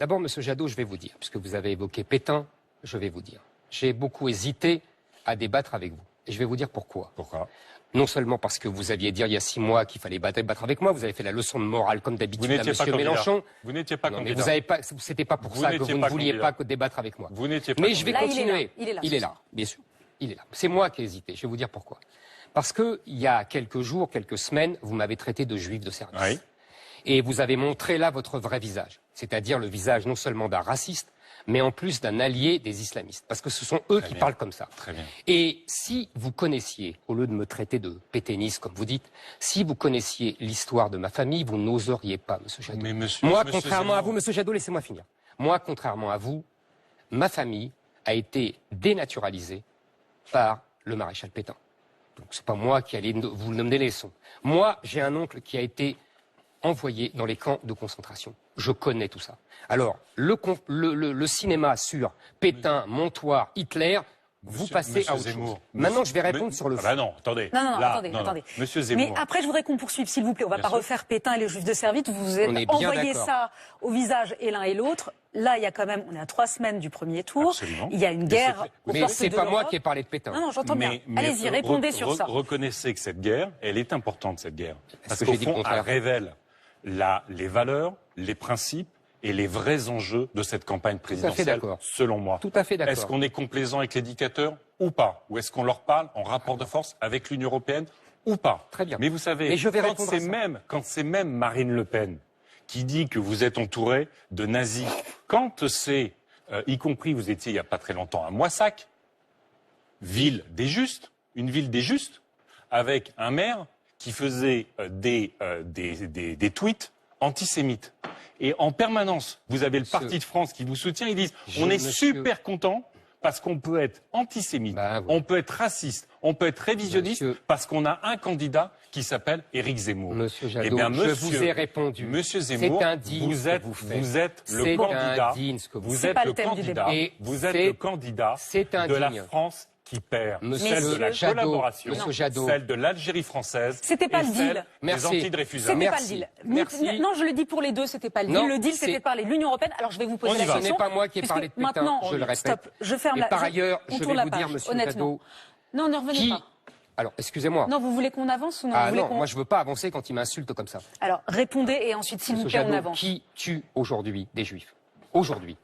D'abord, Monsieur Jadot, je vais vous dire, puisque vous avez évoqué Pétain, je vais vous dire. J'ai beaucoup hésité à débattre avec vous. Et je vais vous dire pourquoi. Pourquoi? Non seulement parce que vous aviez dit il y a 6 mois qu'il fallait débattre avec moi, vous avez fait la leçon de morale comme d'habitude à Monsieur Mélenchon. Vous n'étiez pas candidat. Vous avez pas, c'était pas pour ça que vous ne vouliez pas débattre avec moi. Vous n'étiez pas Mais je vais continuer. Il est là, bien sûr. Il est là. C'est moi qui ai hésité. Je vais vous dire pourquoi. Parce que il y a quelques jours, quelques semaines, vous m'avez traité de juif de service. Oui. Et vous avez montré là votre vrai visage. C'est-à-dire le visage non seulement d'un raciste, mais en plus d'un allié des islamistes. Parce que ce sont eux qui parlent comme ça. Très bien. Et si vous connaissiez, au lieu de me traiter de pétainiste, comme vous dites, si vous connaissiez l'histoire de ma famille, vous n'oseriez pas, Monsieur Jadot. Mais monsieur, moi, monsieur contrairement à Zemmour. vous, Monsieur Jadot, laissez-moi finir. Moi, contrairement à vous, ma famille a été dénaturalisée par le maréchal Pétain. Donc c'est pas moi qui allais vous donner les leçons. Moi, j'ai un oncle qui a été envoyé dans les camps de concentration. Je connais tout ça. Alors, le cinéma sur Pétain, Montoire, Hitler, vous passez à autre chose. Maintenant, je vais répondre sur le fond. Ah bah non, attendez. Non, Là, attendez. Monsieur Zemmour. Mais après, je voudrais qu'on poursuive, s'il vous plaît. On va Bien pas sûr. refaire Pétain et les juifs de service. Vous vous On est êtes bien envoyé d'accord. ça au visage et l'un et l'autre. Là, il y a quand même, on est à 3 semaines du premier tour. Absolument. Il y a une guerre aux Mais portes c'est de pas moi l'Europe. qui ai parlé de Pétain. Non, j'entends bien. Mais Allez-y, répondez sur ça. Reconnaissez que cette guerre, elle est importante, cette guerre. Parce que qu'au j'ai dit le fond, elle contraire? révèle les valeurs, les principes et les vrais enjeux de cette campagne présidentielle, d'accord. selon moi. Tout à fait d'accord. Est-ce qu'on est complaisant avec les dictateurs ou pas? Ou est-ce qu'on leur parle en rapport de force avec l'Union européenne ou pas? Très bien. Mais vous savez, Mais je vais quand répondre à ça. quand c'est même Marine Le Pen qui dit que vous êtes entouré de nazis, quand c'est, y compris vous étiez il n'y a pas très longtemps à Moissac, ville des justes, une ville des justes, avec un maire qui faisait des tweets antisémites. Et en permanence, vous avez le Parti de France qui vous soutient, ils disent on est super content parce qu'on peut être antisémite, Bah, oui. on peut être raciste, on peut être révisionniste Monsieur- parce qu'on a un candidat qui s'appelle Éric Zemmour. Monsieur Jadot, Eh bien, je vous ai répondu. Monsieur Zemmour, C'est indigne vous ce que êtes, vous faites. vous êtes le C'est candidat, indigne ce que vous vous faites. êtes C'est pas le le thème du candidat, débat. Et vous êtes c'est- le candidat c'est de la indigne. France qui perd, Monsieur celle de la Jadot, collaboration, Monsieur Jadot. celle de l'Algérie française, C'était pas et le celle deal. Merci. des anti-Dreyfusards. C'était pas Merci. le deal. Merci. Non, je le dis pour les deux, c'était pas le deal. Non, Le deal, c'est- c'était parler de l'Union européenne. Alors, je vais vous poser On y la va. Ce question. n'est pas moi qui ai puisque parlé de Pétain, maintenant, je le répète. Stop, je ferme Et la... par ailleurs, on je tourne vais la vous dire, page, Monsieur honnêtement. Jadot, Non, ne revenez pas. Alors, excusez-moi. Non, vous voulez qu'on avance ou non? Ah Vous voulez non, qu'on- moi je veux pas avancer quand il m'insulte comme ça. Alors, répondez et ensuite, s'il vous Monsieur plaît, on Jadot, avance. qui tue aujourd'hui des juifs? Aujourd'hui.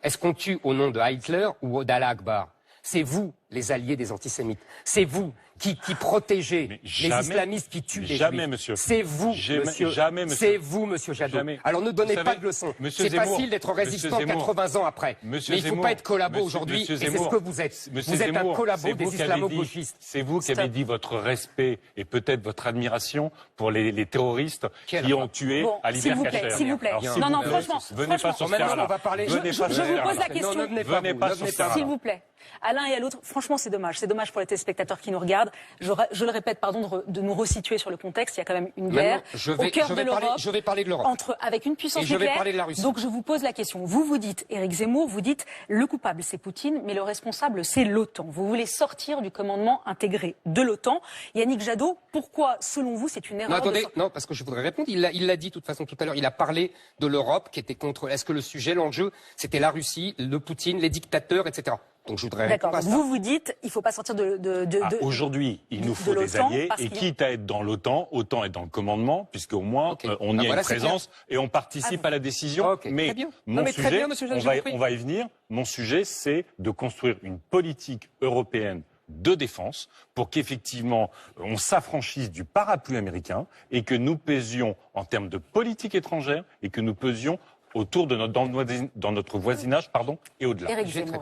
Est-ce qu'on tue au nom de Hitler ou d'Allah Akbar? C'est vous, les alliés des antisémites. C'est vous qui protégez Mais les jamais- islamistes qui tuent les jamais, juifs. monsieur. C'est vous, Jamais, monsieur. jamais, monsieur. C'est vous, monsieur Jadot. Jamais. Alors ne donnez Vous pas savez, de leçons. monsieur C'est Zemmour, facile d'être résistant monsieur Zemmour, 80 ans après. Monsieur Mais il ne faut Zemmour, pas être collabo monsieur- aujourd'hui, monsieur et c'est ce Zemmour, que vous êtes. Monsieur Vous êtes un Zemmour, collabo c'est des vous qui avez islamo-gauchistes. C'est vous qui avez dit votre respect et peut-être votre admiration pour les terroristes Quel qui ont rapport? tué Bon, Ali s'il vous Berkane. plaît, s'il vous plaît. Alors, Non, s'il non, vous plaît, franchement, venez pas sur ce Maintenant, terrain-là. on va parler. Venez Je pas sur ce vous pose terrain-là. la question. Non, ne venez Venez vous, pas ne sur venez ce pas. terrain-là. S'il vous plaît. À l'un et à l'autre, franchement, c'est dommage. C'est dommage pour les téléspectateurs qui nous regardent. Je le répète, pardon, de nous resituer sur le contexte. Il y a quand même une guerre Maintenant, au cœur de l'Europe. je vais parler de l'Europe. Avec une puissance Et je vais nucléaire. parler de la Russie. Donc je vous pose la question. Vous dites, Éric Zemmour, vous dites, le coupable c'est Poutine, mais le responsable c'est l'OTAN. Vous voulez sortir du commandement intégré de l'OTAN. Yannick Jadot, pourquoi, selon vous, c'est une erreur Non, de attendez, sortir... non, parce que je voudrais répondre. Il l'a dit de toute façon tout à l'heure. Il a parlé de l'Europe qui était contre. Est-ce que le sujet, l'enjeu, c'était la Russie, le Poutine, les dictateurs, etc. Donc je voudrais D'accord. répondre à ça. Vous dites, il faut pas sortir Aujourd'hui, il nous faut de des l'OTAN, alliés parce et qu'il y a- quitte à être dans l'OTAN, autant être dans le commandement, puisqu'au moins Ok. on y Ah, a voilà, une c'est présence et on participe à la décision. Ok, mais très bien. mon Non, mais très sujet, bien, monsieur Jadot, j'ai compris. on va y venir. Mon sujet, c'est de construire une politique européenne de défense pour qu'effectivement on s'affranchisse du parapluie américain et que nous pesions en termes de politique étrangère et que nous pesions autour de dans notre voisinage, et au-delà. Éric Zemmour.